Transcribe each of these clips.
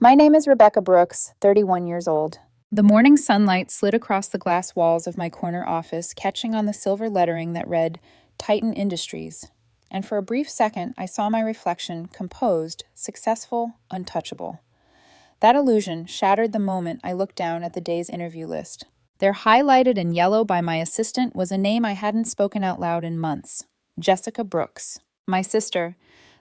My name is Rebecca Brooks, 31 years old. The morning sunlight slid across the glass walls of my corner office, catching on the silver lettering that read Titan Industries. And for a brief second, I saw my reflection composed, successful, untouchable. That illusion shattered the moment I looked down at the day's interview list. There, highlighted in yellow by my assistant, was a name I hadn't spoken out loud in months: Jessica Brooks. My sister,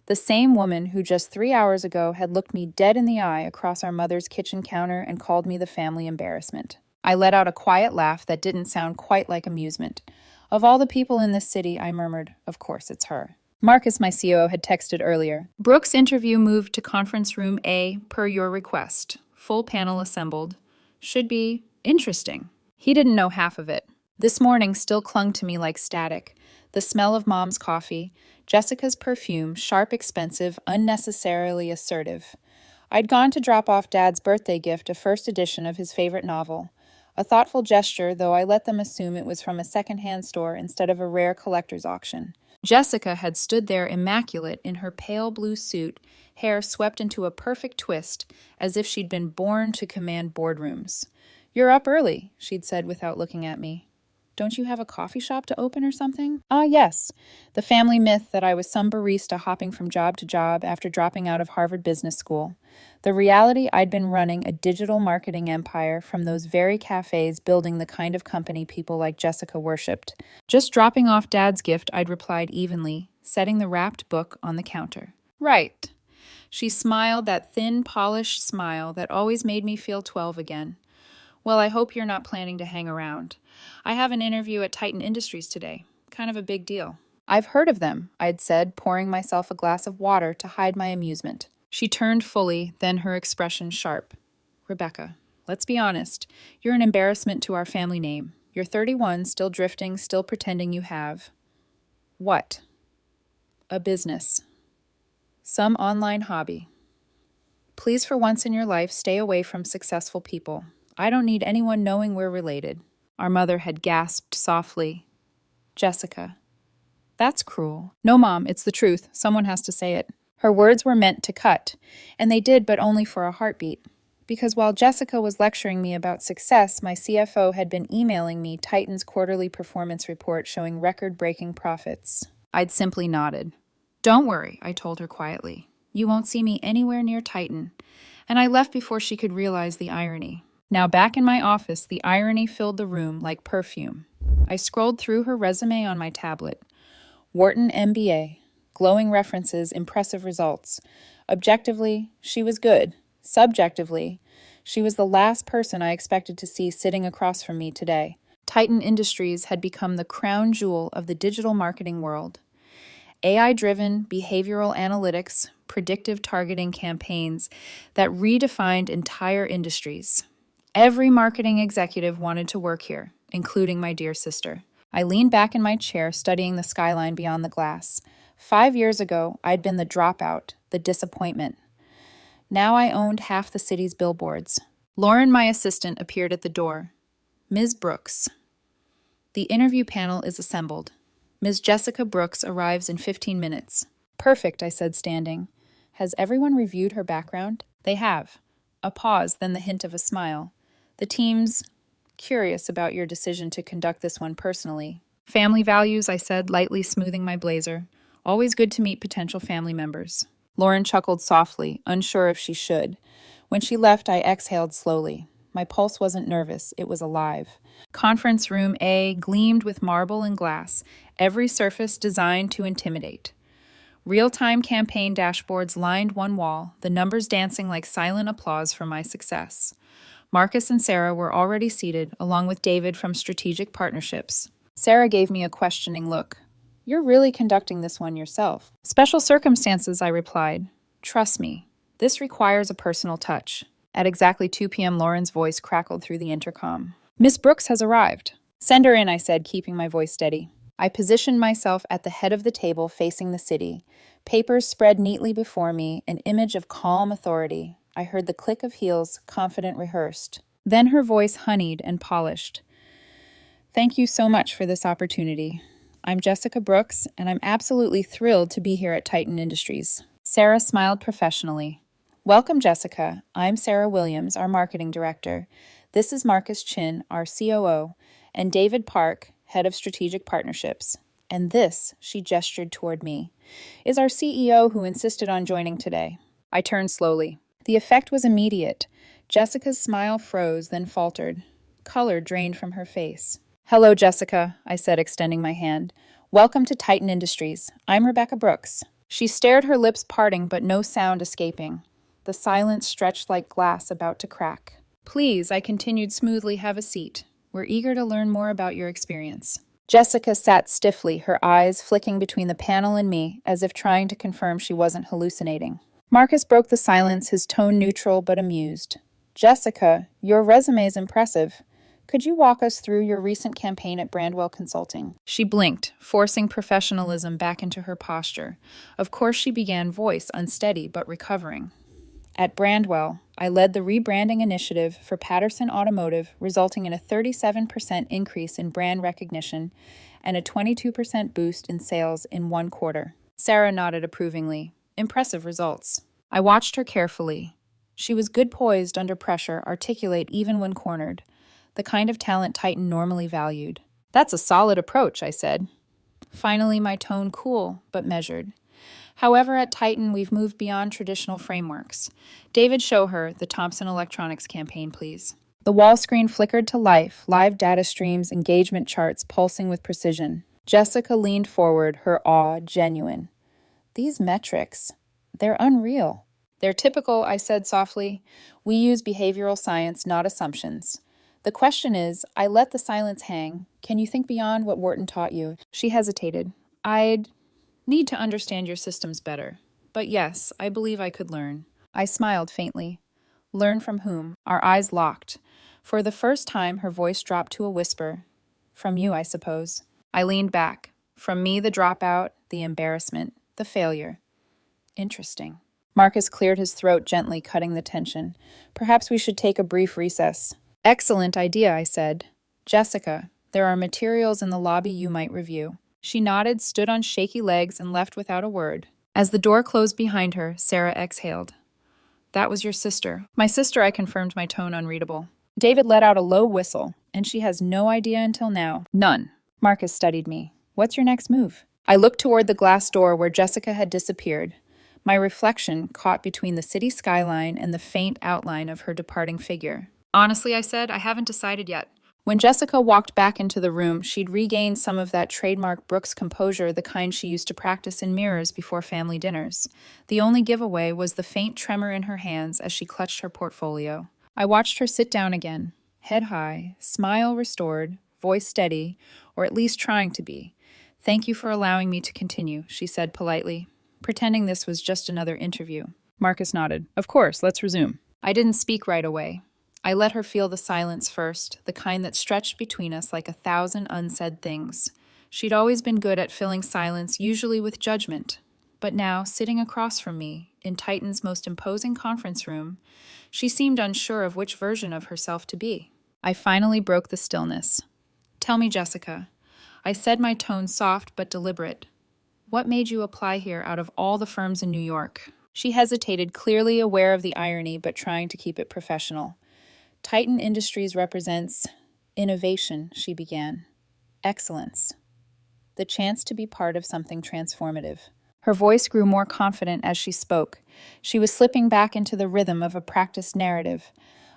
the same woman who just 3 hours ago had looked me dead in the eye across our mother's kitchen counter and called me the family embarrassment. I let out a quiet laugh that didn't sound quite like amusement. Of all the people in this city, I murmured, of course it's her. Marcus, my COO, had texted earlier. Brooks' interview moved to conference room A per your request. Full panel assembled. Should be interesting. He didn't know half of it. This morning still clung to me like static. The smell of Mom's coffee, Jessica's perfume, sharp, expensive, unnecessarily assertive. I'd gone to drop off Dad's birthday gift, a first edition of his favorite novel. A thoughtful gesture, though I let them assume it was from a second-hand store instead of a rare collector's auction. Jessica had stood there immaculate in her pale blue suit, hair swept into a perfect twist, as if she'd been born to command boardrooms. "You're up early," she'd said without looking at me. "Don't you have a coffee shop to open or something?" Ah, yes. The family myth that I was some barista hopping from job to job after dropping out of Harvard Business School. The reality, I'd been running a digital marketing empire from those very cafes, building the kind of company people like Jessica worshipped. Just dropping off Dad's gift, I'd replied evenly, setting the wrapped book on the counter. Right. She smiled, that thin, polished smile that always made me feel 12 again. Well, I hope you're not planning to hang around. I have an interview at Titan Industries today. Kind of a big deal. I've heard of them, I'd said, pouring myself a glass of water to hide my amusement. She turned fully, then her expression sharp. Rebecca, let's be honest. You're an embarrassment to our family name. You're 31, still drifting, still pretending you have. What? A business. Some online hobby. Please, for once in your life, stay away from successful people. I don't need anyone knowing we're related. Our mother had gasped softly. Jessica. That's cruel. No, Mom, it's the truth. Someone has to say it. Her words were meant to cut, and they did, but only for a heartbeat. Because while Jessica was lecturing me about success, my CFO had been emailing me Titan's quarterly performance report showing record-breaking profits. I'd simply nodded. Don't worry, I told her quietly. You won't see me anywhere near Titan. And I left before she could realize the irony. Now back in my office, the irony filled the room like perfume. I scrolled through her resume on my tablet. Wharton MBA, glowing references, impressive results. Objectively, she was good. Subjectively, she was the last person I expected to see sitting across from me today. Titan Industries had become the crown jewel of the digital marketing world. AI-driven behavioral analytics, predictive targeting campaigns that redefined entire industries. Every marketing executive wanted to work here, including my dear sister. I leaned back in my chair, studying the skyline beyond the glass. 5 years ago, I'd been the dropout, the disappointment. Now I owned half the city's billboards. Lauren, my assistant, appeared at the door. Ms. Brooks. The interview panel is assembled. Ms. Jessica Brooks arrives in 15 minutes. Perfect, I said, standing. Has everyone reviewed her background? They have. A pause, then the hint of a smile. The team's curious about your decision to conduct this one personally. Family values, I said, lightly smoothing my blazer. Always good to meet potential family members. Lauren chuckled softly, unsure if she should. When she left, I exhaled slowly. My pulse wasn't nervous, it was alive. Conference room A gleamed with marble and glass, every surface designed to intimidate. Real-time campaign dashboards lined one wall, the numbers dancing like silent applause for my success. Marcus and Sarah were already seated, along with David from Strategic Partnerships. Sarah gave me a questioning look. You're really conducting this one yourself. Special circumstances, I replied. Trust me, this requires a personal touch. At exactly 2 p.m., Lauren's voice crackled through the intercom. Miss Brooks has arrived. Send her in, I said, keeping my voice steady. I positioned myself at the head of the table facing the city. Papers spread neatly before me, an image of calm authority. I heard the click of heels, confident, rehearsed. Then her voice honeyed and polished. Thank you so much for this opportunity. I'm Jessica Brooks, and I'm absolutely thrilled to be here at Titan Industries. Sarah smiled professionally. Welcome, Jessica. I'm Sarah Williams, our marketing director. This is Marcus Chin, our COO, and David Park, head of strategic partnerships. And this, she gestured toward me, is our CEO who insisted on joining today. I turned slowly. The effect was immediate. Jessica's smile froze, then faltered. Color drained from her face. Hello, Jessica, I said, extending my hand. Welcome to Titan Industries. I'm Rebecca Brooks. She stared, her lips parting, but no sound escaping. The silence stretched like glass about to crack. Please, I continued smoothly, have a seat. We're eager to learn more about your experience. Jessica sat stiffly, her eyes flicking between the panel and me, as if trying to confirm she wasn't hallucinating. Marcus broke the silence, his tone neutral but amused. Jessica, your resume is impressive. Could you walk us through your recent campaign at Brandwell Consulting? She blinked, forcing professionalism back into her posture. Of course, she began, voice unsteady but recovering. At Brandwell, I led the rebranding initiative for Patterson Automotive, resulting in a 37% increase in brand recognition and a 22% boost in sales in one quarter. Sarah nodded approvingly. Impressive results. I watched her carefully. She was good poised under pressure, articulate even when cornered, the kind of talent Titan normally valued. That's a solid approach, I said. Finally, my tone cool but measured. However, at Titan, we've moved beyond traditional frameworks. David, show her the Thomson Electronics campaign, please. The wall screen flickered to life, live data streams, engagement charts pulsing with precision. Jessica leaned forward, her awe genuine. These metrics, they're unreal. They're typical, I said softly. We use behavioral science, not assumptions. The question is, I let the silence hang. Can you think beyond what Wharton taught you? She hesitated. I'd need to understand your systems better. But yes, I believe I could learn. I smiled faintly. Learn from whom? Our eyes locked. For the first time, her voice dropped to a whisper. From you, I suppose. I leaned back. From me, the dropout, the embarrassment, the failure. Interesting. Marcus cleared his throat gently, cutting the tension. Perhaps we should take a brief recess. Excellent idea, I said. Jessica, there are materials in the lobby you might review. She nodded, stood on shaky legs, and left without a word. As the door closed behind her, Sarah exhaled. That was your sister. My sister, I confirmed, my tone unreadable. David let out a low whistle, and she has no idea until now. None. Marcus studied me. What's your next move? I looked toward the glass door where Jessica had disappeared. My reflection caught between the city skyline and the faint outline of her departing figure. Honestly, I said, I haven't decided yet. When Jessica walked back into the room, she'd regained some of that trademark Brooks composure, the kind she used to practice in mirrors before family dinners. The only giveaway was the faint tremor in her hands as she clutched her portfolio. I watched her sit down again, head high, smile restored, voice steady, or at least trying to be. Thank you for allowing me to continue, she said politely, pretending this was just another interview. Marcus nodded. Of course, let's resume. I didn't speak right away. I let her feel the silence first, the kind that stretched between us like 1,000 unsaid things. She'd always been good at filling silence, usually with judgment. But now, sitting across from me, in Titan's most imposing conference room, she seemed unsure of which version of herself to be. I finally broke the stillness. Tell me, Jessica. I said, my tone soft but deliberate. What made you apply here out of all the firms in New York? She hesitated, clearly aware of the irony but trying to keep it professional. Titan Industries represents innovation, she began. Excellence. The chance to be part of something transformative. Her voice grew more confident as she spoke. She was slipping back into the rhythm of a practiced narrative.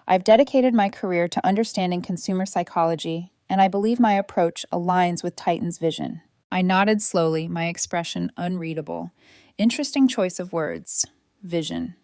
I've dedicated my career to understanding consumer psychology, and I believe my approach aligns with Titan's vision. I nodded slowly, my expression unreadable. Interesting choice of words. Vision.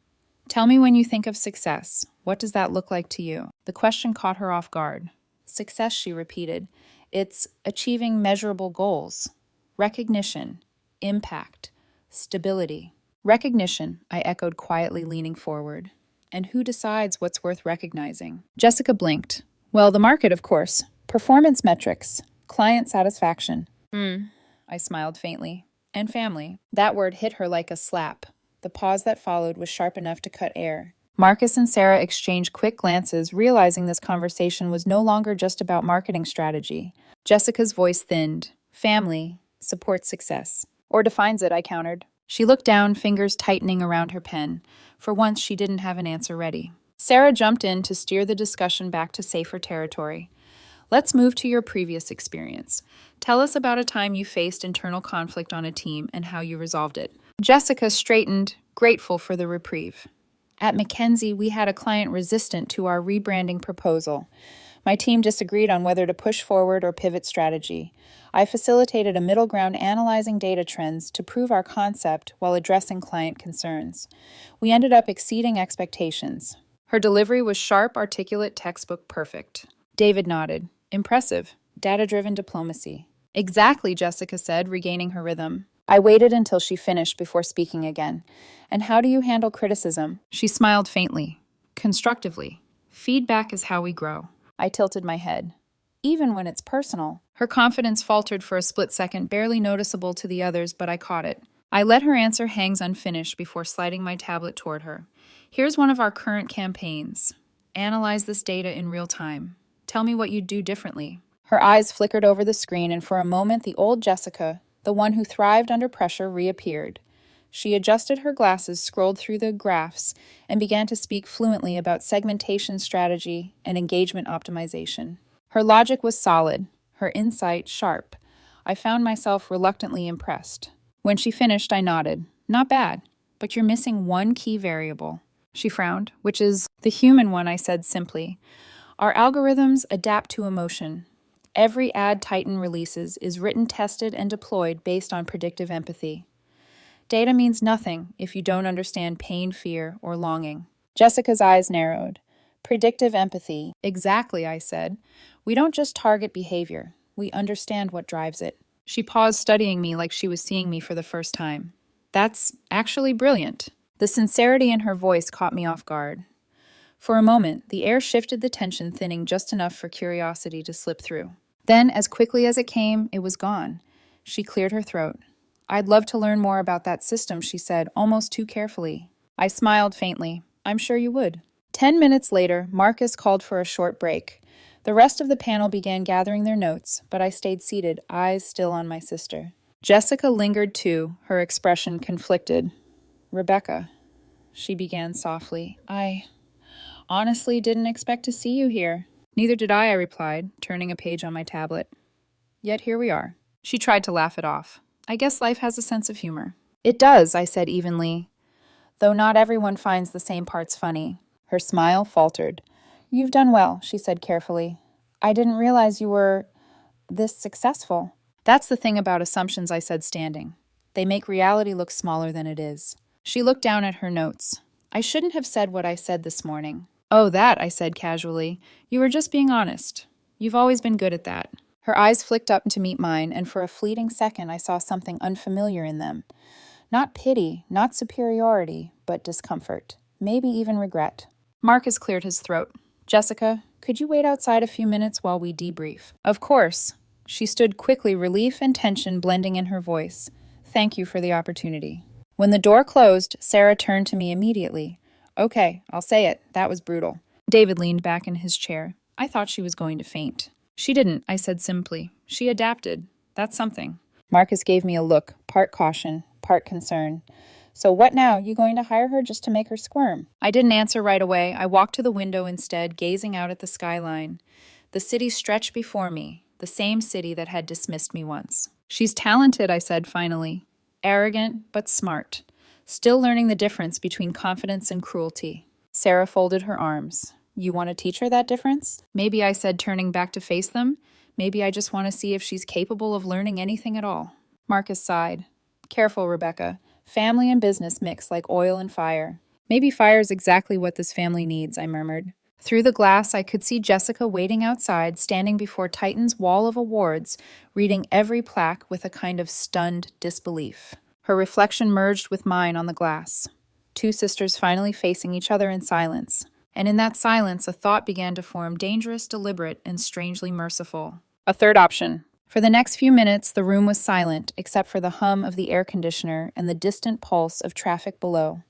Tell me, when you think of success, what does that look like to you? The question caught her off guard. Success, she repeated. It's achieving measurable goals. Recognition. Impact. Stability. Recognition, I echoed quietly, leaning forward. And who decides what's worth recognizing? Jessica blinked. Well, the market, of course. Performance metrics. Client satisfaction. I smiled faintly. And family. That word hit her like a slap. The pause that followed was sharp enough to cut air. Marcus and Sarah exchanged quick glances, realizing this conversation was no longer just about marketing strategy. Jessica's voice thinned. Family supports success. Or defines it, I countered. She looked down, fingers tightening around her pen. For once, she didn't have an answer ready. Sarah jumped in to steer the discussion back to safer territory. Let's move to your previous experience. Tell us about a time you faced internal conflict on a team and how you resolved it. Jessica straightened, grateful for the reprieve. At McKinsey, we had a client resistant to our rebranding proposal. My team disagreed on whether to push forward or pivot strategy. I facilitated a middle ground analyzing data trends to prove our concept while addressing client concerns. We ended up exceeding expectations. Her delivery was sharp, articulate, textbook perfect. David nodded. Impressive. Data-driven diplomacy. Exactly, Jessica said, regaining her rhythm. I waited until she finished before speaking again. And how do you handle criticism? She smiled faintly. Constructively. Feedback is how we grow. I tilted my head. Even when it's personal. Her confidence faltered for a split second, barely noticeable to the others, but I caught it. I let her answer hang unfinished before sliding my tablet toward her. Here's one of our current campaigns. Analyze this data in real time. Tell me what you'd do differently. Her eyes flickered over the screen, and for a moment the old Jessica, the one who thrived under pressure, reappeared. She adjusted her glasses, scrolled through the graphs, and began to speak fluently about segmentation strategy and engagement optimization. Her logic was solid, her insight sharp. I found myself reluctantly impressed. When she finished, I nodded. Not bad, but you're missing one key variable. She frowned, which is the human one, I said simply. Our algorithms adapt to emotion. Every ad Titan releases is written, tested, and deployed based on predictive empathy. Data means nothing if you don't understand pain, fear, or longing. Jessica's eyes narrowed. Predictive empathy. Exactly, I said. We don't just target behavior. We understand what drives it. She paused, studying me like she was seeing me for the first time. That's actually brilliant. The sincerity in her voice caught me off guard. For a moment, the air shifted, the tension thinning just enough for curiosity to slip through. Then, as quickly as it came, it was gone. She cleared her throat. I'd love to learn more about that system, she said, almost too carefully. I smiled faintly. I'm sure you would. 10 minutes later, Marcus called for a short break. The rest of the panel began gathering their notes, but I stayed seated, eyes still on my sister. Jessica lingered too, her expression conflicted. Rebecca, she began softly, I honestly didn't expect to see you here. Neither did I replied, turning a page on my tablet. Yet here we are. She tried to laugh it off. I guess life has a sense of humor. It does, I said evenly, though not everyone finds the same parts funny. Her smile faltered. You've done well, she said carefully. I didn't realize you were this successful. That's the thing about assumptions, I said, standing. They make reality look smaller than it is. She looked down at her notes. I shouldn't have said what I said this morning. Oh, that, I said casually. You were just being honest. You've always been good at that. Her eyes flicked up to meet mine, and for a fleeting second I saw something unfamiliar in them. Not pity, not superiority, but discomfort. Maybe even regret. Marcus cleared his throat. Jessica, could you wait outside a few minutes while we debrief? Of course. She stood quickly, relief and tension blending in her voice. Thank you for the opportunity. When the door closed, Sarah turned to me immediately. Okay, I'll say it. That was brutal. David leaned back in his chair. I thought she was going to faint. She didn't, I said simply. She adapted. That's something. Marcus gave me a look, part caution, part concern. So what now? You going to hire her just to make her squirm? I didn't answer right away. I walked to the window instead, gazing out at the skyline. The city stretched before me, the same city that had dismissed me once. She's talented, I said finally. Arrogant, but smart. Still learning the difference between confidence and cruelty. Sarah folded her arms. You want to teach her that difference? Maybe, I said, turning back to face them. Maybe I just want to see if she's capable of learning anything at all. Marcus sighed. Careful, Rebecca. Family and business mix like oil and fire. Maybe fire's exactly what this family needs, I murmured. Through the glass, I could see Jessica waiting outside, standing before Titan's wall of awards, reading every plaque with a kind of stunned disbelief. Her reflection merged with mine on the glass. Two sisters finally facing each other in silence. And in that silence, a thought began to form, dangerous, deliberate, and strangely merciful. A third option. For the next few minutes, the room was silent, except for the hum of the air conditioner and the distant pulse of traffic below.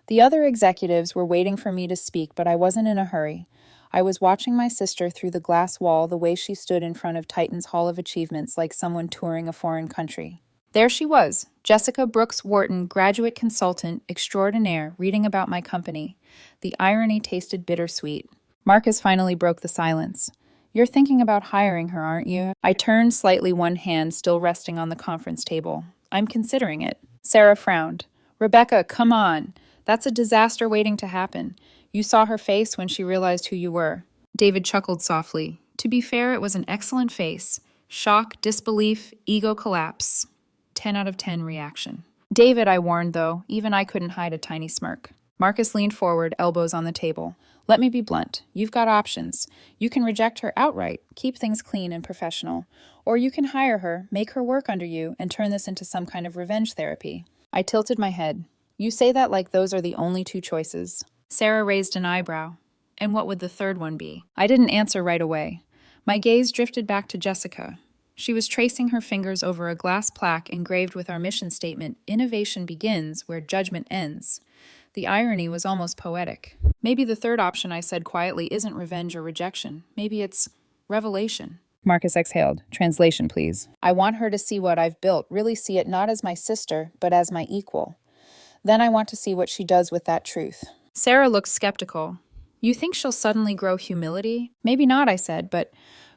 The other executives were waiting for me to speak, but I wasn't in a hurry. I was watching my sister through the glass wall the way she stood in front of Titan's Hall of Achievements like someone touring a foreign country. There she was, Jessica Brooks Wharton, graduate consultant extraordinaire, reading about my company. The irony tasted bittersweet. Marcus finally broke the silence. You're thinking about hiring her, aren't you? I turned slightly, one hand still resting on the conference table. I'm considering it. Sarah frowned. Rebecca, come on. That's a disaster waiting to happen. You saw her face when she realized who you were. David chuckled softly. To be fair, it was an excellent face. Shock, disbelief, ego collapse. 10 out of 10 reaction. David, I warned, though. Even I couldn't hide a tiny smirk. Marcus leaned forward, elbows on the table. Let me be blunt. You've got options. You can reject her outright, keep things clean and professional. Or you can hire her, make her work under you, and turn this into some kind of revenge therapy. I tilted my head. You say that like those are the only two choices. Sarah raised an eyebrow. And what would the third one be? I didn't answer right away. My gaze drifted back to Jessica. She was tracing her fingers over a glass plaque engraved with our mission statement, "Innovation begins where judgment ends." The irony was almost poetic. Maybe the third option, I said quietly, isn't revenge or rejection. Maybe it's revelation. Marcus exhaled. Translation, please. I want her to see what I've built, really see it not as my sister, but as my equal. Then I want to see what she does with that truth. Sarah looked skeptical. You think she'll suddenly grow humility? Maybe not, I said, but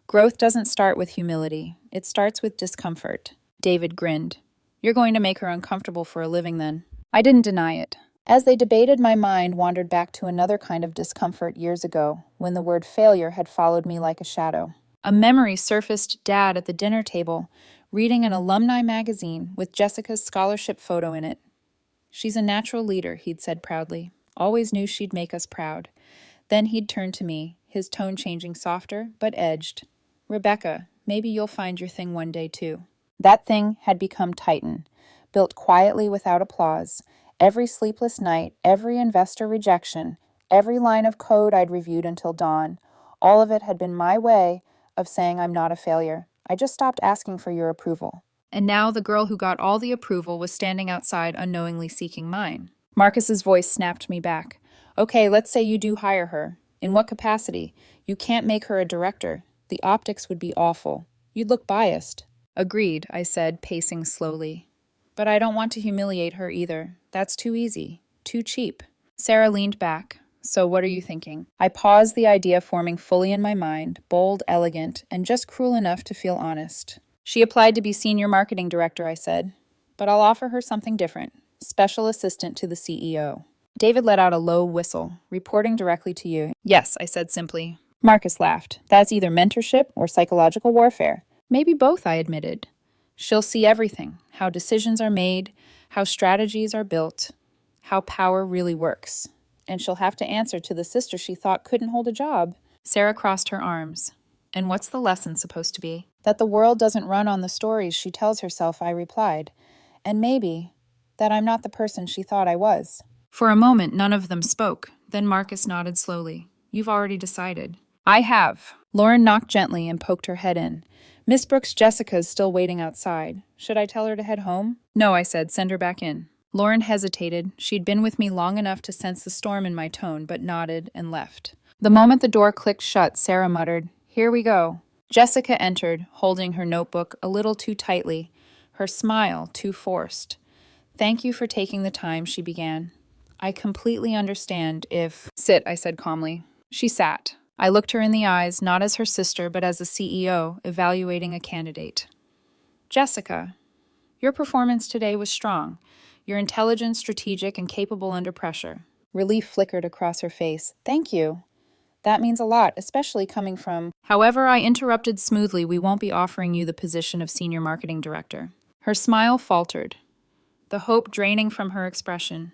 growth doesn't start with humility. It starts with discomfort. David grinned. You're going to make her uncomfortable for a living then. I didn't deny it. As they debated, my mind wandered back to another kind of discomfort years ago, when the word failure had followed me like a shadow. A memory surfaced, Dad at the dinner table, reading an alumni magazine with Jessica's scholarship photo in it. She's a natural leader, he'd said proudly. Always knew she'd make us proud. Then he'd turned to me, his tone changing softer, but edged. Rebecca, maybe you'll find your thing one day too. That thing had become Titan, built quietly without applause. Every sleepless night, every investor rejection, every line of code I'd reviewed until dawn, all of it had been my way of saying I'm not a failure. I just stopped asking for your approval. And now the girl who got all the approval was standing outside unknowingly seeking mine. Marcus's voice snapped me back. Okay, let's say you do hire her. In what capacity? You can't make her a director. The optics would be awful. You'd look biased. Agreed, I said, pacing slowly. But I don't want to humiliate her either. That's too easy. Too cheap. Sarah leaned back. So what are you thinking? I paused, the idea forming fully in my mind, bold, elegant, and just cruel enough to feel honest. She applied to be senior marketing director, I said. But I'll offer her something different. Special assistant to the CEO. David let out a low whistle, reporting directly to you. Yes, I said simply. Marcus laughed. That's either mentorship or psychological warfare. Maybe both, I admitted. She'll see everything, how decisions are made, how strategies are built, how power really works. And she'll have to answer to the sister she thought couldn't hold a job. Sarah crossed her arms. And what's the lesson supposed to be? That the world doesn't run on the stories she tells herself, I replied. And maybe that I'm not the person she thought I was. For a moment, none of them spoke. Then Marcus nodded slowly. You've already decided. I have. Lauren knocked gently and poked her head in. Miss Brooks Jessica's still waiting outside. Should I tell her to head home? No, I said. Send her back in. Lauren hesitated. She'd been with me long enough to sense the storm in my tone, but nodded and left. The moment the door clicked shut, Sarah muttered, Here we go. Jessica entered, holding her notebook a little too tightly, her smile too forced. Thank you for taking the time, she began. I completely understand if... Sit, I said calmly. She sat. I looked her in the eyes, not as her sister, but as the CEO, evaluating a candidate. Jessica, your performance today was strong. You're intelligent, strategic, and capable under pressure. Relief flickered across her face. Thank you. That means a lot, especially coming from... However, I interrupted smoothly, we won't be offering you the position of senior marketing director. Her smile faltered, the hope draining from her expression.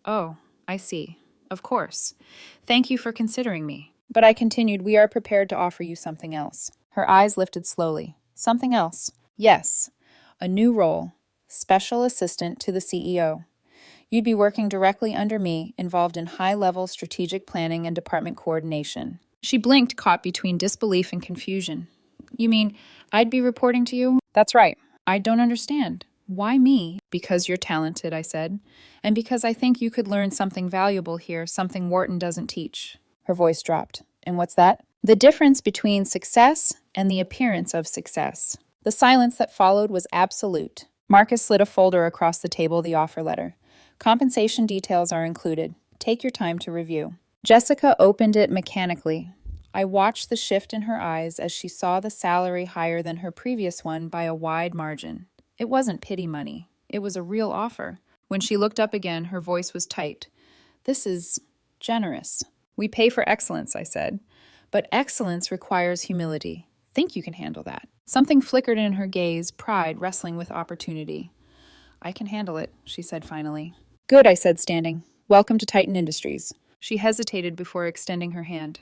Oh, I see. Of course. Thank you for considering me. But I continued, we are prepared to offer you something else. Her eyes lifted slowly. Something else? Yes. A new role. Special assistant to the CEO. You'd be working directly under me, involved in high-level strategic planning and department coordination. She blinked, caught between disbelief and confusion. You mean, I'd be reporting to you? That's right. I don't understand. Why me? Because you're talented, I said. And because I think you could learn something valuable here, something Wharton doesn't teach. Her voice dropped. And what's that? The difference between success and the appearance of success. The silence that followed was absolute. Marcus slid a folder across the table, the offer letter. Compensation details are included. Take your time to review. Jessica opened it mechanically. I watched the shift in her eyes as she saw the salary higher than her previous one by a wide margin. It wasn't pity money. It was a real offer. When she looked up again, her voice was tight. This is generous. We pay for excellence, I said. But excellence requires humility. Think you can handle that. Something flickered in her gaze, pride wrestling with opportunity. I can handle it, she said finally. Good, I said, standing. Welcome to Titan Industries. She hesitated before extending her hand.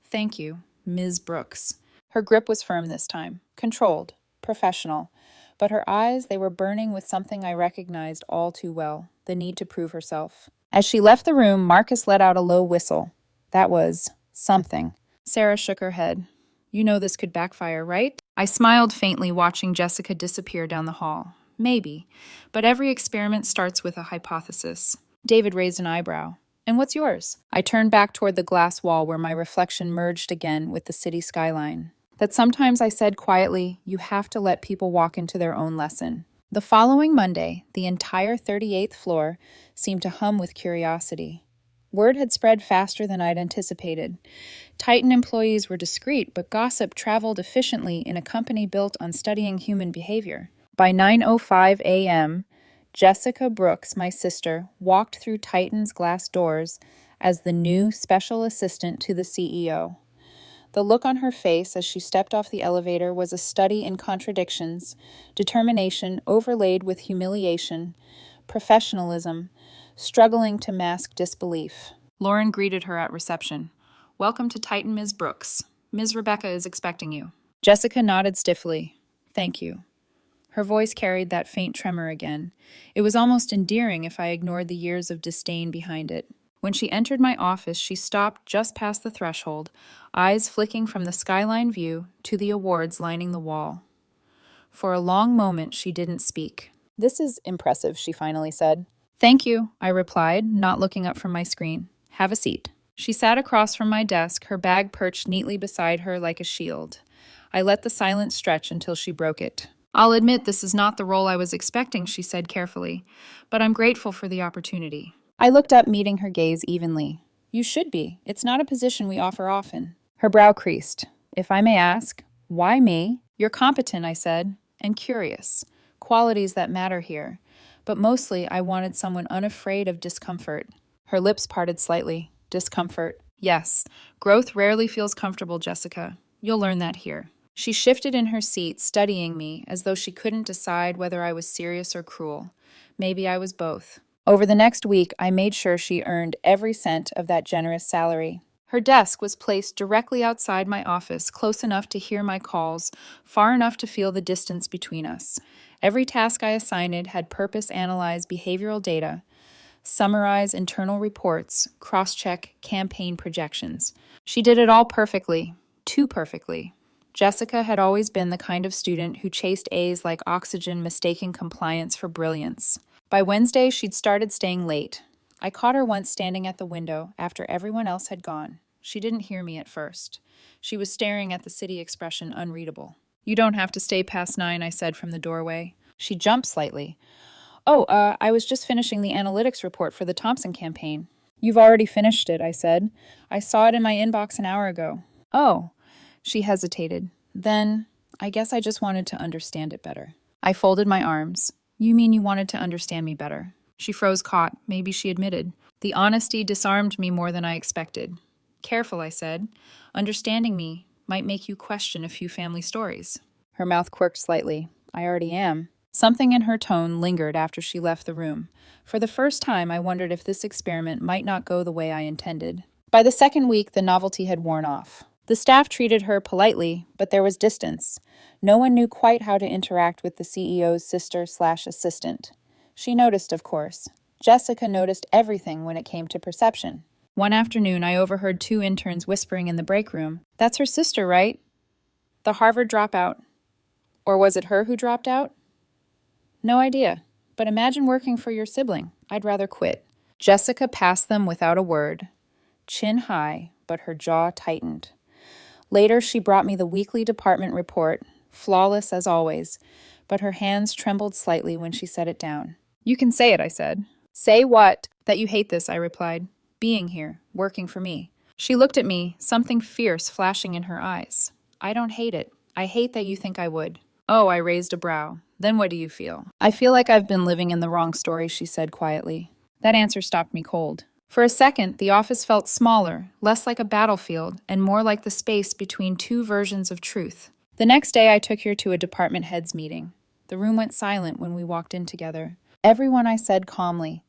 Thank you, Ms. Brooks. Her grip was firm this time, controlled, professional. But her eyes, they were burning with something I recognized all too well, the need to prove herself. As she left the room, Marcus let out a low whistle. That was something. Sarah shook her head. You know this could backfire, right? I smiled faintly, watching Jessica disappear down the hall. Maybe, but every experiment starts with a hypothesis. David raised an eyebrow. And what's yours? I turned back toward the glass wall where my reflection merged again with the city skyline. That sometimes I said quietly, you have to let people walk into their own lesson. The following Monday, the entire 38th floor seemed to hum with curiosity. Word had spread faster than I'd anticipated. Titan employees were discreet, but gossip traveled efficiently in a company built on studying human behavior. By 9:05 a.m., Jessica Brooks, my sister, walked through Titan's glass doors as the new special assistant to the CEO. The look on her face as she stepped off the elevator was a study in contradictions, determination overlaid with humiliation, professionalism, struggling to mask disbelief. Lauren greeted her at reception. Welcome to Titan, Ms. Brooks. Ms. Rebecca is expecting you. Jessica nodded stiffly. Thank you. Her voice carried that faint tremor again. It was almost endearing if I ignored the years of disdain behind it. When she entered my office, she stopped just past the threshold, eyes flicking from the skyline view to the awards lining the wall. For a long moment, she didn't speak. This is impressive, she finally said. Thank you, I replied, not looking up from my screen. Have a seat. She sat across from my desk, her bag perched neatly beside her like a shield. I let the silence stretch until she broke it. I'll admit this is not the role I was expecting, she said carefully, but I'm grateful for the opportunity. I looked up, meeting her gaze evenly. You should be. It's not a position we offer often. Her brow creased. If I may ask, why me? You're competent, I said, and curious. Qualities that matter here. But mostly, I wanted someone unafraid of discomfort. Her lips parted slightly. Discomfort. Yes, growth rarely feels comfortable, Jessica. You'll learn that here. She shifted in her seat, studying me, as though she couldn't decide whether I was serious or cruel. Maybe I was both. Over the next week, I made sure she earned every cent of that generous salary. Her desk was placed directly outside my office, close enough to hear my calls, far enough to feel the distance between us. Every task I assigned had purpose-analyze behavioral data, summarize internal reports, cross-check campaign projections. She did it all perfectly, too perfectly. Jessica had always been the kind of student who chased A's like oxygen, mistaking compliance for brilliance. By Wednesday, she'd started staying late. I caught her once standing at the window after everyone else had gone. She didn't hear me at first. She was staring at the city expression unreadable. You don't have to stay past 9, I said from the doorway. She jumped slightly. I was just finishing the analytics report for the Thompson campaign. You've already finished it, I said. I saw it in my inbox an hour ago. Oh. She hesitated. Then, I guess I just wanted to understand it better. I folded my arms. You mean you wanted to understand me better? She froze, caught. Maybe she admitted. The honesty disarmed me more than I expected. Careful, I said. Understanding me might make you question a few family stories. Her mouth quirked slightly. I already am. Something in her tone lingered after she left the room. For the first time, I wondered if this experiment might not go the way I intended. By the second week, the novelty had worn off. The staff treated her politely, but there was distance. No one knew quite how to interact with the CEO's sister/assistant. She noticed, of course. Jessica noticed everything when it came to perception. One afternoon, I overheard 2 interns whispering in the break room, "That's her sister, right? The Harvard dropout." Or was it her who dropped out? No idea. But imagine working for your sibling. I'd rather quit. Jessica passed them without a word. Chin high, but her jaw tightened. Later, she brought me the weekly department report, flawless as always, but her hands trembled slightly when she set it down. You can say it, I said. Say what? That you hate this, I replied. Being here, working for me. She looked at me, something fierce flashing in her eyes. I don't hate it. I hate that you think I would. Oh, I raised a brow. Then what do you feel? I feel like I've been living in the wrong story, she said quietly. That answer stopped me cold. For a second, the office felt smaller, less like a battlefield, and more like the space between two versions of truth. The next day, I took her to a department heads meeting. The room went silent when we walked in together. Everyone, I said calmly.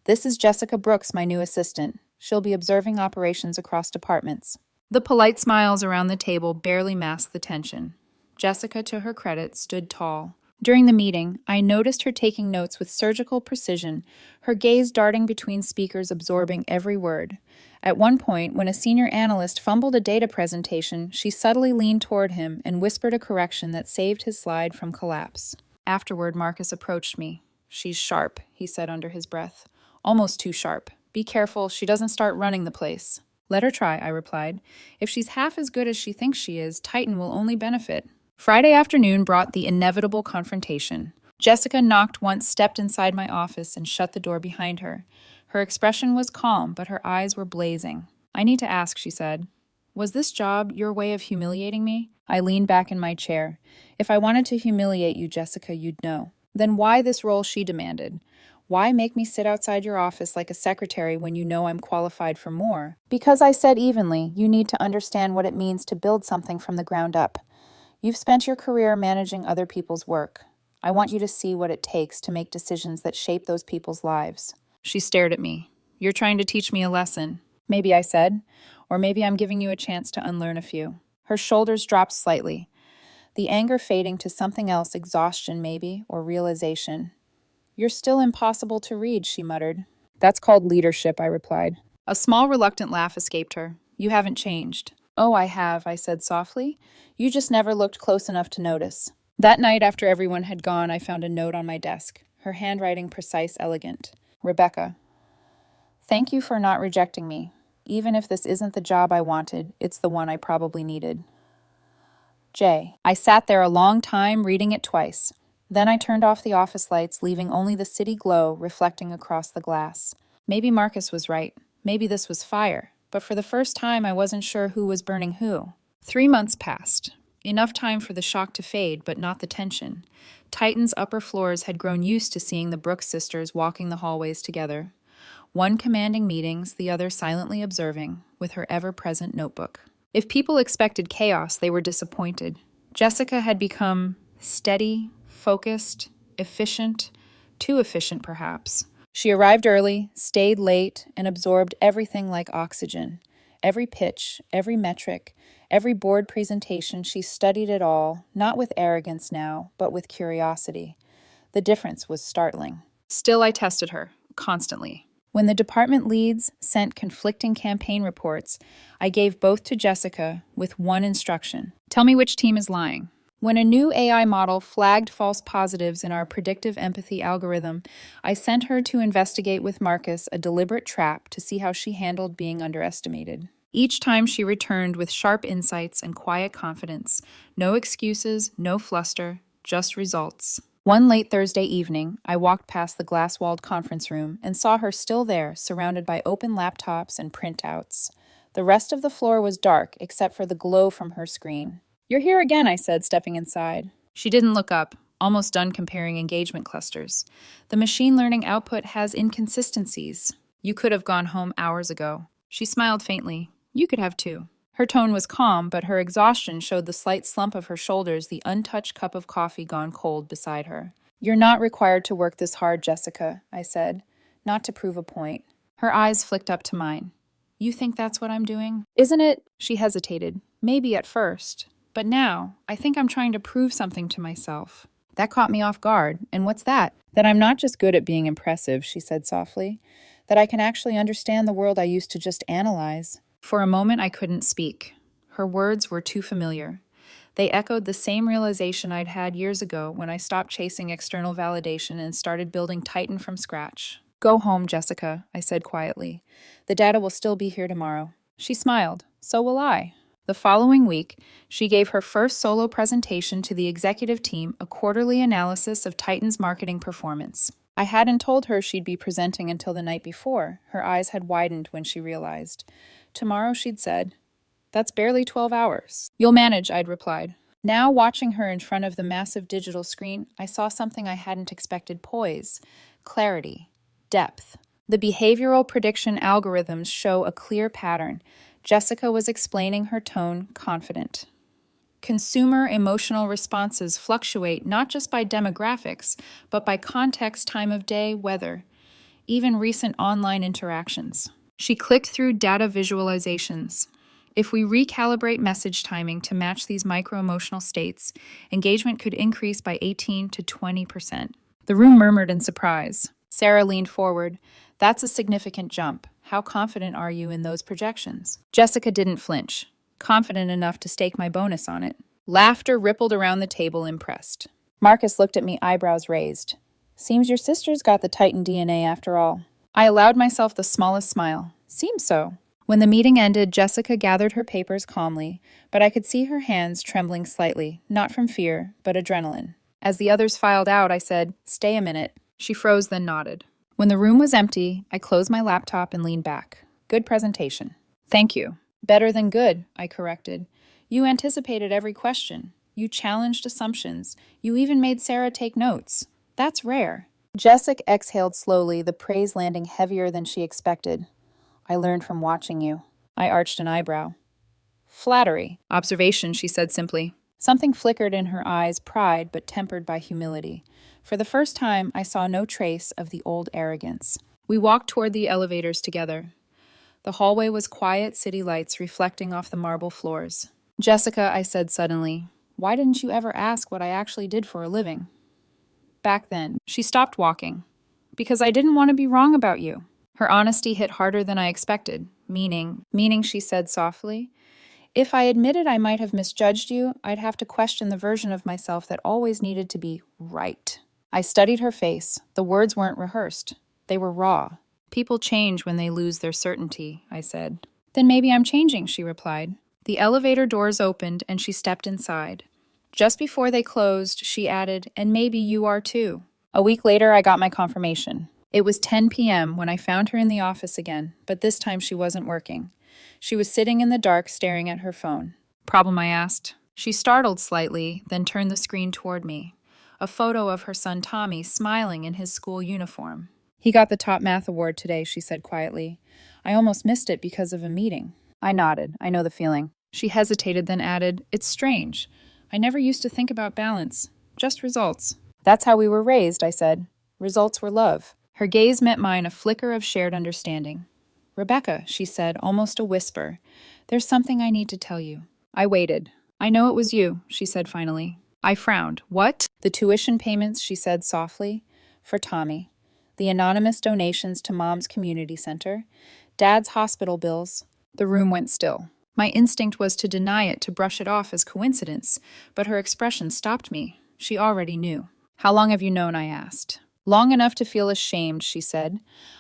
This is Jessica Brooks, my new assistant. She'll be observing operations across departments. The polite smiles around the table barely masked the tension. Jessica, to her credit, stood tall. During the meeting, I noticed her taking notes with surgical precision, her gaze darting between speakers, absorbing every word. At one point, when a senior analyst fumbled a data presentation, she subtly leaned toward him and whispered a correction that saved his slide from collapse. Afterward, Marcus approached me. She's sharp, he said under his breath. Almost too sharp. Be careful, she doesn't start running the place. Let her try, I replied. If she's half as good as she thinks she is, Titan will only benefit. Friday afternoon brought the inevitable confrontation. Jessica knocked once, stepped inside my office, and shut the door behind her. Her expression was calm, but her eyes were blazing. I need to ask, she said. Was this job your way of humiliating me? I leaned back in my chair. If I wanted to humiliate you, Jessica, you'd know. Then why this role, she demanded. Why make me sit outside your office like a secretary when you know I'm qualified for more? Because I said evenly, you need to understand what it means to build something from the ground up. You've spent your career managing other people's work. I want you to see what it takes to make decisions that shape those people's lives. She stared at me. You're trying to teach me a lesson. Maybe, I said. Or maybe I'm giving you a chance to unlearn a few. Her shoulders dropped slightly. The anger fading to something else, exhaustion maybe, or realization. You're still impossible to read, she muttered. That's called leadership, I replied. A small, reluctant laugh escaped her. You haven't changed. Oh, I have, I said softly. You just never looked close enough to notice. That night, after everyone had gone, I found a note on my desk, her handwriting precise, elegant. Rebecca, thank you for not rejecting me. Even if this isn't the job I wanted, it's the one I probably needed. J. I sat there a long time, reading it twice. Then I turned off the office lights, leaving only the city glow reflecting across the glass. Maybe Marcus was right. Maybe this was fire. But for the first time, I wasn't sure who was burning who. 3 months passed. Enough time for the shock to fade, but not the tension. Titan's upper floors had grown used to seeing the Brooks sisters walking the hallways together. One commanding meetings, the other silently observing, with her ever-present notebook. If people expected chaos, they were disappointed. Jessica had become steady, focused, efficient, too efficient perhaps. She arrived early, stayed late, and absorbed everything like oxygen. Every pitch, every metric, every board presentation, she studied it all, not with arrogance now, but with curiosity. The difference was startling. Still, I tested her, constantly. When the department leads sent conflicting campaign reports, I gave both to Jessica with one instruction. Tell me which team is lying. When a new AI model flagged false positives in our predictive empathy algorithm, I sent her to investigate with Marcus a deliberate trap to see how she handled being underestimated. Each time she returned with sharp insights and quiet confidence. No excuses, no fluster, just results. One late Thursday evening, I walked past the glass-walled conference room and saw her still there, surrounded by open laptops and printouts. The rest of the floor was dark, except for the glow from her screen. You're here again, I said, stepping inside. She didn't look up, almost done comparing engagement clusters. The machine learning output has inconsistencies. You could have gone home hours ago. She smiled faintly. You could have too. Her tone was calm, but her exhaustion showed the slight slump of her shoulders, the untouched cup of coffee gone cold beside her. You're not required to work this hard, Jessica, I said, not to prove a point. Her eyes flicked up to mine. You think that's what I'm doing? Isn't it? She hesitated. Maybe at first. But now, I think I'm trying to prove something to myself. That caught me off guard. And what's that? That I'm not just good at being impressive, she said softly. That I can actually understand the world I used to just analyze. For a moment, I couldn't speak. Her words were too familiar. They echoed the same realization I'd had years ago when I stopped chasing external validation and started building Titan from scratch. Go home, Jessica, I said quietly. The data will still be here tomorrow. She smiled. So will I. The following week, she gave her first solo presentation to the executive team, a quarterly analysis of Titan's marketing performance. I hadn't told her she'd be presenting until the night before. Her eyes had widened when she realized. Tomorrow, she'd said. That's barely 12 hours. You'll manage, I'd replied. Now, watching her in front of the massive digital screen, I saw something I hadn't expected: poise, clarity, depth. The behavioral prediction algorithms show a clear pattern. Jessica was explaining, her tone confident. Consumer emotional responses fluctuate not just by demographics, but by context, time of day, weather, even recent online interactions. She clicked through data visualizations. If we recalibrate message timing to match these micro-emotional states, engagement could increase by 18 to 20%. The room murmured in surprise. Sarah leaned forward. That's a significant jump. How confident are you in those projections? Jessica didn't flinch, confident enough to stake my bonus on it. Laughter rippled around the table, impressed. Marcus looked at me, eyebrows raised. Seems your sister's got the Titan DNA after all. I allowed myself the smallest smile. Seems so. When the meeting ended, Jessica gathered her papers calmly, but I could see her hands trembling slightly, not from fear, but adrenaline. As the others filed out, I said, "Stay a minute." She froze, then nodded. When the room was empty, I closed my laptop and leaned back. Good presentation. Thank you. Better than good, I corrected. You anticipated every question. You challenged assumptions. You even made Sarah take notes. That's rare. Jessica exhaled slowly, the praise landing heavier than she expected. I learned from watching you. I arched an eyebrow. Flattery. Observation, she said simply. Something flickered in her eyes, pride, but tempered by humility. For the first time, I saw no trace of the old arrogance. We walked toward the elevators together. The hallway was quiet, city lights reflecting off the marble floors. Jessica, I said suddenly, why didn't you ever ask what I actually did for a living? Back then, she stopped walking. Because I didn't want to be wrong about you. Her honesty hit harder than I expected. Meaning, she said softly. If I admitted I might have misjudged you, I'd have to question the version of myself that always needed to be right. I studied her face. The words weren't rehearsed. They were raw. People change when they lose their certainty, I said. Then maybe I'm changing, she replied. The elevator doors opened and she stepped inside. Just before they closed, she added, and maybe you are too. A week later, I got my confirmation. It was 10 p.m. when I found her in the office again, but this time she wasn't working. She was sitting in the dark, staring at her phone. Problem, I asked. She startled slightly, then turned the screen toward me. A photo of her son Tommy smiling in his school uniform. He got the top math award today, she said quietly. I almost missed it because of a meeting. I nodded. I know the feeling. She hesitated, then added, It's strange. I never used to think about balance. Just results. That's how we were raised, I said. Results were love. Her gaze met mine, a flicker of shared understanding. Rebecca, she said, almost a whisper. There's something I need to tell you. I waited. I know it was you, she said finally. I frowned. What? The tuition payments, she said softly. For Tommy. The anonymous donations to Mom's community center. Dad's hospital bills. The room went still. My instinct was to deny it, to brush it off as coincidence, but her expression stopped me. She already knew. How long have you known? I asked. Long enough to feel ashamed, she said.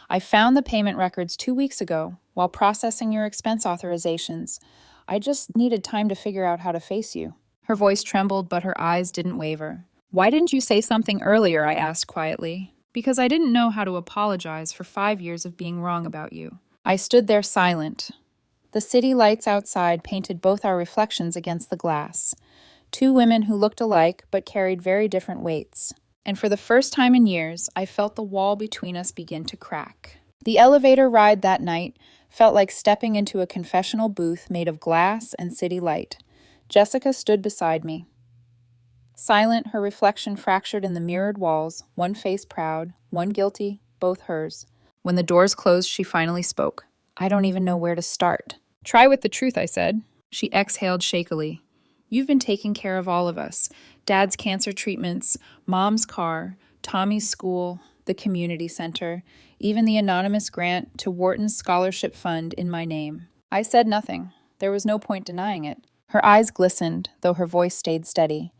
I found the payment records 2 weeks ago while processing your expense authorizations. I just needed time to figure out how to face you. Her voice trembled, but her eyes didn't waver. Why didn't you say something earlier? I asked quietly. Because I didn't know how to apologize for 5 years of being wrong about you. I stood there silent. The city lights outside painted both our reflections against the glass. 2 women who looked alike but carried very different weights. And for the first time in years, I felt the wall between us begin to crack. The elevator ride that night felt like stepping into a confessional booth made of glass and city light. Jessica stood beside me. Silent, her reflection fractured in the mirrored walls, one face proud, one guilty, both hers. When the doors closed, she finally spoke. I don't even know where to start. Try with the truth, I said. She exhaled shakily. You've been taking care of all of us. Dad's cancer treatments, Mom's car, Tommy's school, the community center, even the anonymous grant to Wharton's scholarship fund in my name. I said nothing. There was no point denying it. Her eyes glistened, though her voice stayed steady.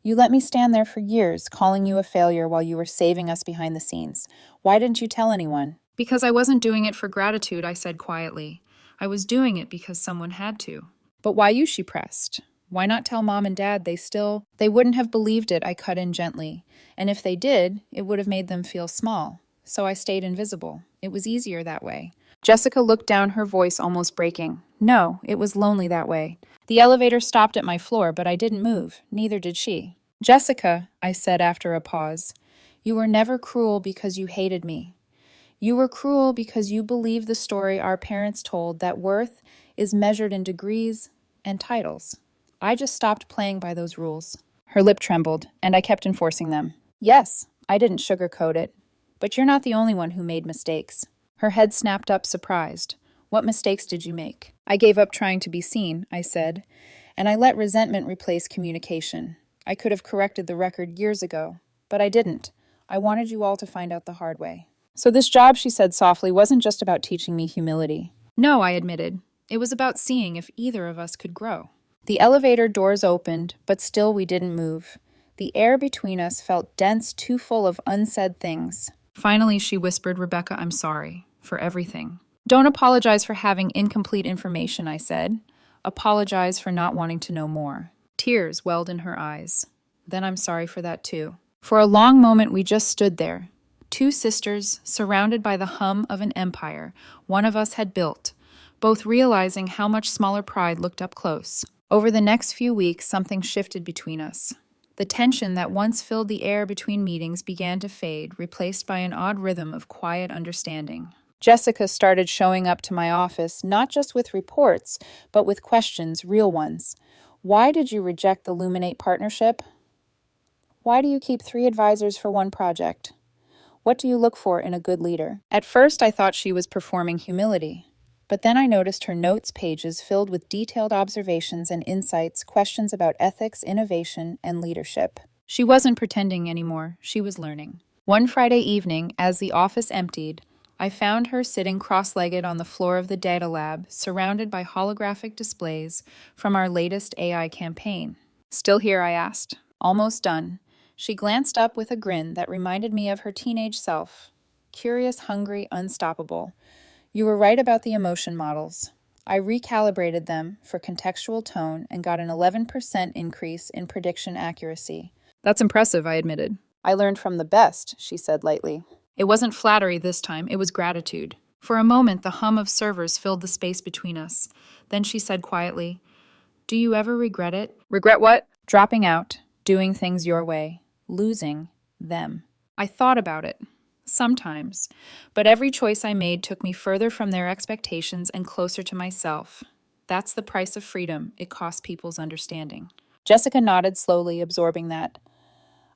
You let me stand there for years, calling you a failure while you were saving us behind the scenes. Why didn't you tell anyone? Because I wasn't doing it for gratitude, I said quietly. I was doing it because someone had to. But why you, she pressed. Why not tell Mom and Dad they wouldn't have believed it, I cut in gently. And if they did, it would have made them feel small. So I stayed invisible. It was easier that way. Jessica looked down, her voice almost breaking. No, it was lonely that way. The elevator stopped at my floor, but I didn't move. Neither did she. Jessica, I said after a pause, you were never cruel because you hated me. You were cruel because you believed the story our parents told that worth is measured in degrees and titles. I just stopped playing by those rules. Her lip trembled, and I kept enforcing them. Yes, I didn't sugarcoat it. But you're not the only one who made mistakes. Her head snapped up, surprised. What mistakes did you make? I gave up trying to be seen, I said, and I let resentment replace communication. I could have corrected the record years ago, but I didn't. I wanted you all to find out the hard way. So this job, she said softly, wasn't just about teaching me humility. No, I admitted. It was about seeing if either of us could grow. The elevator doors opened, but still we didn't move. The air between us felt dense, too full of unsaid things. Finally, she whispered, Rebecca, I'm sorry for everything. Don't apologize for having incomplete information, I said. Apologize for not wanting to know more. Tears welled in her eyes. Then I'm sorry for that too. For a long moment, we just stood there. Two sisters, surrounded by the hum of an empire one of us had built, both realizing how much smaller pride looked up close. Over the next few weeks, something shifted between us. The tension that once filled the air between meetings began to fade, replaced by an odd rhythm of quiet understanding. Jessica started showing up to my office, not just with reports, but with questions, real ones. Why did you reject the Luminate partnership? Why do you keep 3 advisors for one project? What do you look for in a good leader? At first, I thought she was performing humility. But then I noticed her notes pages filled with detailed observations and insights, questions about ethics, innovation, and leadership. She wasn't pretending anymore. She was learning. One Friday evening, as the office emptied, I found her sitting cross-legged on the floor of the data lab, surrounded by holographic displays from our latest AI campaign. Still here, I asked. Almost done. She glanced up with a grin that reminded me of her teenage self. Curious, hungry, unstoppable. You were right about the emotion models. I recalibrated them for contextual tone and got an 11% increase in prediction accuracy. That's impressive, I admitted. I learned from the best, she said lightly. It wasn't flattery this time, it was gratitude. For a moment, the hum of servers filled the space between us. Then she said quietly, Do you ever regret it? Regret what? Dropping out, doing things your way, losing them. I thought about it. Sometimes, but every choice I made took me further from their expectations and closer to myself. That's the price of freedom. It costs people's understanding. Jessica nodded slowly, absorbing that.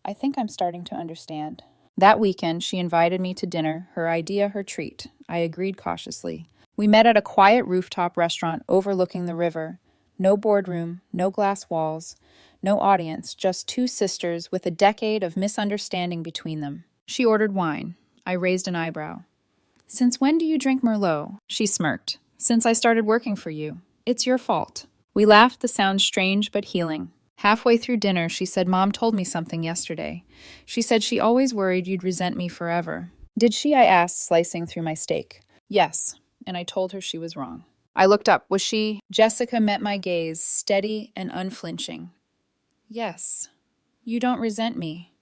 I think I'm starting to understand. That weekend, she invited me to dinner, her idea, her treat. I agreed cautiously. We met at a quiet rooftop restaurant overlooking the river. No boardroom, no glass walls, no audience, just 2 sisters with a decade of misunderstanding between them. She ordered wine. I raised an eyebrow. Since when do you drink Merlot? She smirked. Since I started working for you. It's your fault. We laughed, the sound strange but healing. Halfway through dinner, she said, Mom told me something yesterday. She said she always worried you'd resent me forever. Did she? I asked, slicing through my steak. Yes, and I told her she was wrong. I looked up. Was she? Jessica met my gaze, steady and unflinching. Yes. You don't resent me.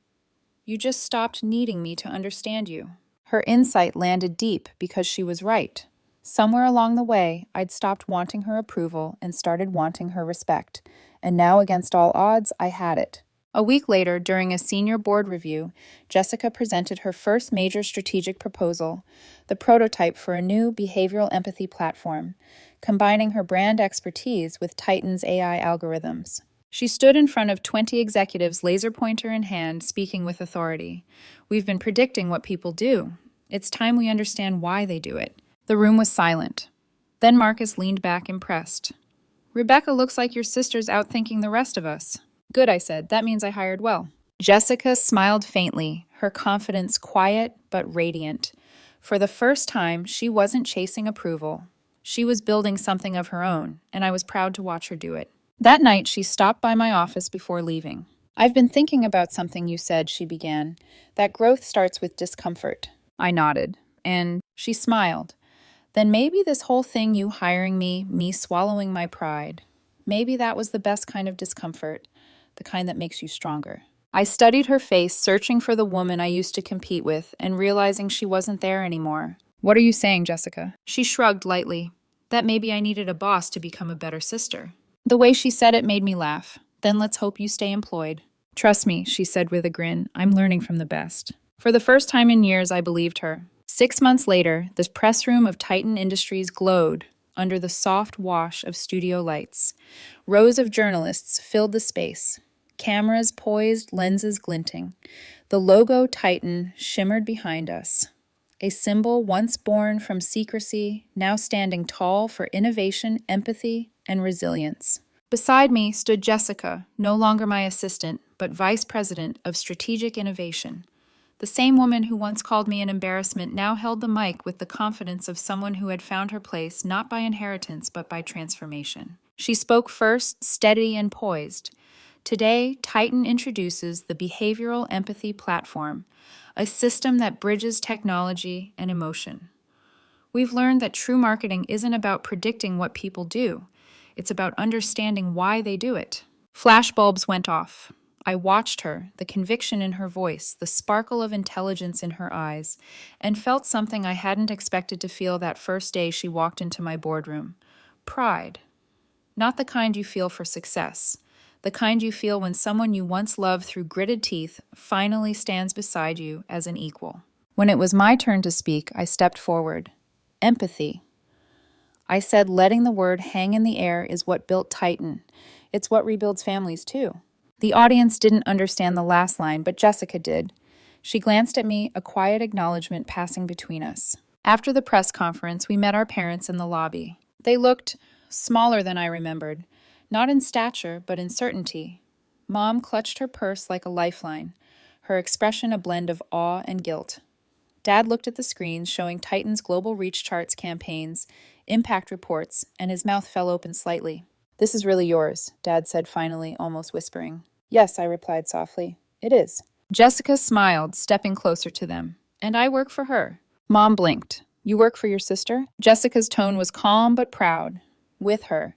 You just stopped needing me to understand you. Her insight landed deep because she was right. Somewhere along the way, I'd stopped wanting her approval and started wanting her respect. And now, against all odds, I had it. A week later, during a senior board review, Jessica presented her first major strategic proposal, the prototype for a new behavioral empathy platform, combining her brand expertise with Titan's AI algorithms. She stood in front of 20 executives, laser pointer in hand, speaking with authority. We've been predicting what people do. It's time we understand why they do it. The room was silent. Then Marcus leaned back, impressed. Rebecca, looks like your sister's outthinking the rest of us. Good, I said. That means I hired well. Jessica smiled faintly, her confidence quiet but radiant. For the first time, she wasn't chasing approval. She was building something of her own, and I was proud to watch her do it. That night, she stopped by my office before leaving. I've been thinking about something you said, she began. That growth starts with discomfort. I nodded, and she smiled. Then maybe this whole thing, you hiring me swallowing my pride. Maybe that was the best kind of discomfort, the kind that makes you stronger. I studied her face, searching for the woman I used to compete with and realizing she wasn't there anymore. What are you saying, Jessica? She shrugged lightly. That maybe I needed a boss to become a better sister. The way she said it made me laugh. Then let's hope you stay employed. Trust me, she said with a grin. I'm learning from the best. For the first time in years, I believed her. 6 months later, the press room of Titan Industries glowed under the soft wash of studio lights. Rows of journalists filled the space, cameras poised, lenses glinting. The logo Titan shimmered behind us, a symbol once born from secrecy, now standing tall for innovation, empathy, and resilience. Beside me stood Jessica, no longer my assistant, but vice president of strategic innovation. The same woman who once called me an embarrassment now held the mic with the confidence of someone who had found her place not by inheritance but by transformation. She spoke first, steady and poised. Today, Titan introduces the Behavioral Empathy Platform, a system that bridges technology and emotion. We've learned that true marketing isn't about predicting what people do. It's about understanding why they do it. Flashbulbs went off. I watched her, the conviction in her voice, the sparkle of intelligence in her eyes, and felt something I hadn't expected to feel that first day she walked into my boardroom. Pride. Not the kind you feel for success, the kind you feel when someone you once loved through gritted teeth finally stands beside you as an equal. When it was my turn to speak, I stepped forward. Empathy. I said letting the word hang in the air is what built Titan. It's what rebuilds families, too. The audience didn't understand the last line, but Jessica did. She glanced at me, a quiet acknowledgement passing between us. After the press conference, we met our parents in the lobby. They looked smaller than I remembered, not in stature, but in certainty. Mom clutched her purse like a lifeline, her expression a blend of awe and guilt. Dad looked at the screens showing Titan's Global Reach Charts campaigns, impact reports, and his mouth fell open slightly. This is really yours, Dad said finally, almost whispering. Yes, I replied softly. It is. Jessica smiled, stepping closer to them. And I work for her. Mom blinked. You work for your sister? Jessica's tone was calm but proud. With her.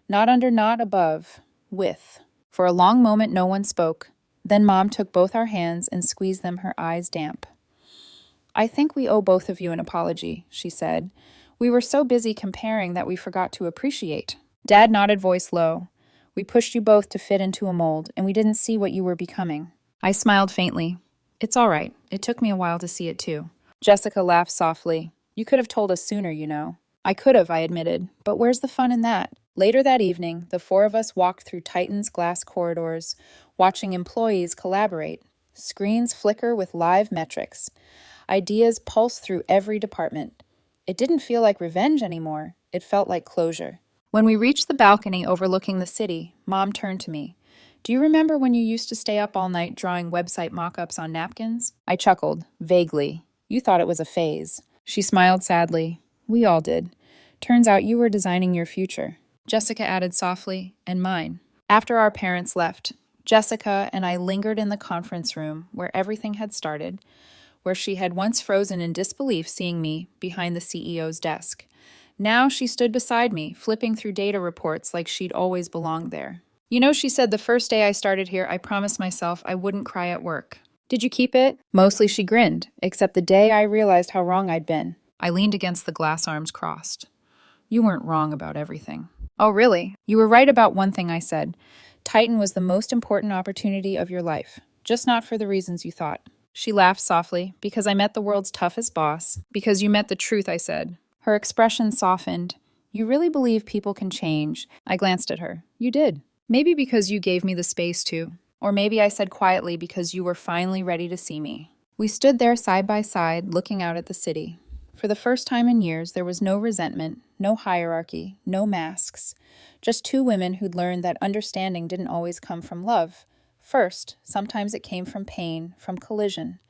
Not under, not above. With. For a long moment, no one spoke. Then Mom took both our hands and squeezed them, her eyes damp. I think we owe both of you an apology, she said. We were so busy comparing that we forgot to appreciate. Dad nodded, voice low. We pushed you both to fit into a mold, and we didn't see what you were becoming. I smiled faintly. It's all right. It took me a while to see it, too. Jessica laughed softly. You could have told us sooner, you know. I could have, I admitted. But where's the fun in that? Later that evening, the four of us walked through Titan's glass corridors, watching employees collaborate. Screens flicker with live metrics. Ideas pulse through every department. It didn't feel like revenge anymore. It felt like closure. When we reached the balcony overlooking the city, Mom turned to me. Do you remember when you used to stay up all night drawing website mock-ups on napkins? I chuckled, vaguely. You thought it was a phase. She smiled sadly. We all did. Turns out you were designing your future. Jessica added softly, and mine. After our parents left, Jessica and I lingered in the conference room where everything had started, where she had once frozen in disbelief seeing me behind the CEO's desk. Now she stood beside me, flipping through data reports like she'd always belonged there. You know, she said the first day I started here, I promised myself I wouldn't cry at work. Did you keep it? Mostly she grinned, except the day I realized how wrong I'd been. I leaned against the glass, arms crossed. You weren't wrong about everything. Oh, really? You were right about one thing I said. Titan was the most important opportunity of your life, just not for the reasons you thought. She laughed softly, because I met the world's toughest boss, because you met the truth, I said. Her expression softened. You really believe people can change? I glanced at her. You did. Maybe because you gave me the space to. Or maybe I said quietly because you were finally ready to see me. We stood there side by side, looking out at the city. For the first time in years, there was no resentment, no hierarchy, no masks. Just two women who'd learned that understanding didn't always come from love. First, sometimes it came from pain, from collision,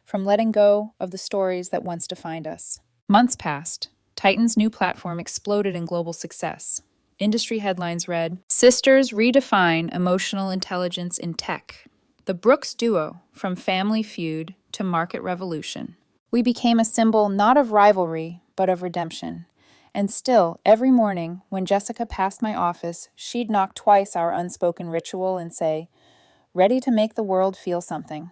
from letting go of the stories that once defined us. Months passed. Titan's new platform exploded in global success. Industry headlines read, Sisters redefine emotional intelligence in tech. The Brooks duo, from family feud to market revolution. We became a symbol not of rivalry, but of redemption. And still, every morning, when Jessica passed my office, she'd knock twice our unspoken ritual and say, "Ready to make the world feel something."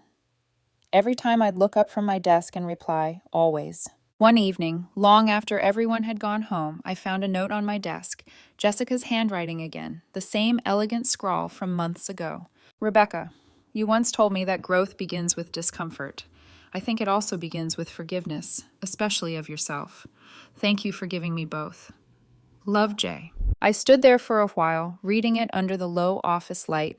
Every time I'd look up from my desk and reply, "Always." One evening, long after everyone had gone home, I found a note on my desk, Jessica's handwriting again, the same elegant scrawl from months ago. "Rebecca, you once told me that growth begins with discomfort. I think it also begins with forgiveness, especially of yourself. Thank you for giving me both. Love, Jay." I stood there for a while, reading it under the low office light.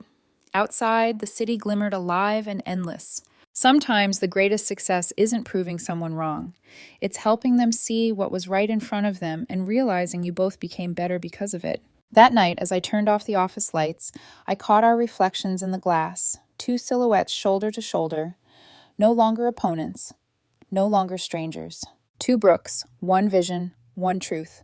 Outside, the city glimmered alive and endless. Sometimes the greatest success isn't proving someone wrong. It's helping them see what was right in front of them and realizing you both became better because of it. That night, as I turned off the office lights, I caught our reflections in the glass, two silhouettes shoulder to shoulder, no longer opponents, no longer strangers. Two Brooks, one vision, one truth.